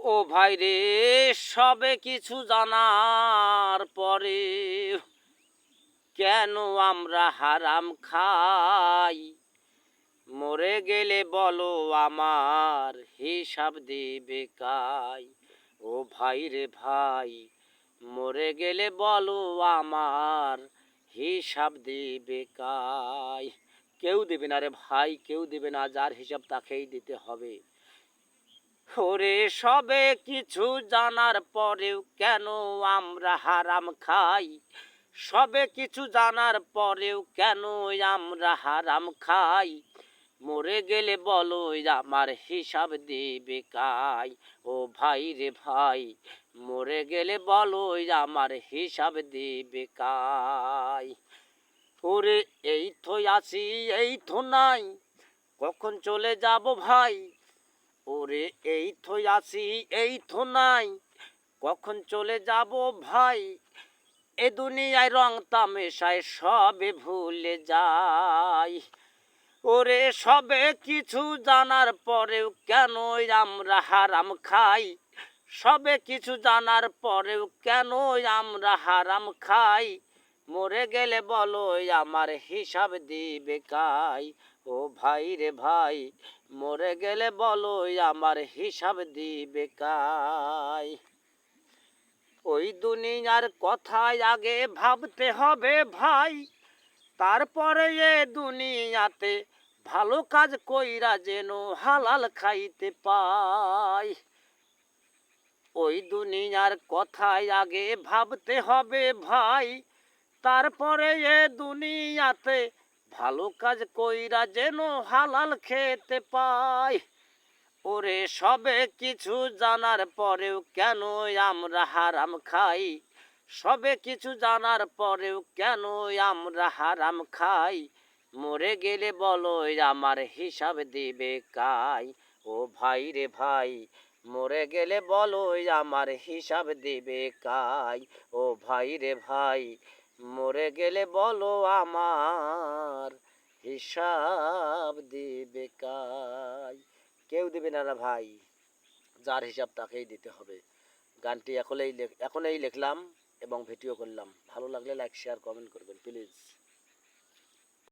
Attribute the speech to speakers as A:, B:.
A: ও ভাই রে, সবে কিছু জানার পরে কেন আমরা হারাম খাই? মরে গেলে বলো আমার হিসাব দিবে কাই? ও ভাই রে ভাই, মরে গেলে বলো আমার হিসাব দিবে কাই? কেউ দেবে না রে ভাই, কেউ দেবে না। যার হিসাব তাকেই দিতে হবে। ওরে সবে কিছু জানার পরেও কেন আমরা হারাম খাই? সবে কিছু জানার পরেও কেন আমরা হারাম খাই? মরে গেলে বলো আমার হিসাব দিবে কাই? ও ভাই রে ভাই, মরে গেলে বলো আমার হিসাব দিবে কাই? ওরে এই তো আছি, এই তো নাই, কখন চলে যাব ভাই? ওরে এই তো আছি, এই তো নাই, কখন চলে যাব ভাই? এ দুনিয়ায় রং তামেশায় সবে ভুলে যাই। ওরে সবে কিছু জানার পরেও কেন আমরা হারাম খাই? সবে কিছু জানার পরেও কেন আমরা হারাম খাই? মরে গেলে বলো আমার হিসাব দিবে কাই? ও ভাই রে ভাই, মরে গেলে বলো আমার হিসাব দিবে কাই? ওই দুনিয়ার কথাই আগে ভাবতে হবে ভাই, তারপরে এ দুনিয়াতে ভালো কাজ কইরা যেন হালাল খাইতে পাই। ওই দুনিয়ার কথাই আগে ভাবতে হবে ভাই, তারপরে এ দুনিয়াতে ভালো কাজ কইরা যেন হালাল খেতে পাই। ওরে সবে কিছু জানার পরেও কেন আমরা হারাম খাই? সবে কিছু জানার পরেও কেন আমরা হারাম খাই? মরে গেলে বলো আমার হিসাব দিবে কাই? ও ভাই রে ভাই, মরে গেলে বলো আমার হিসাব দিবে কাই? ও ভাই রে ভাই, মরে গেলে বলো আমার হিসাব দিবে কাই? কেউ দেবে না রে ভাই, যার হিসাব তাকেই দিতে হবে। গানটি এখনই লিখলাম এবং ভিডিও করলাম। ভালো লাগলে লাইক শেয়ার কমেন্ট করবেন প্লিজ।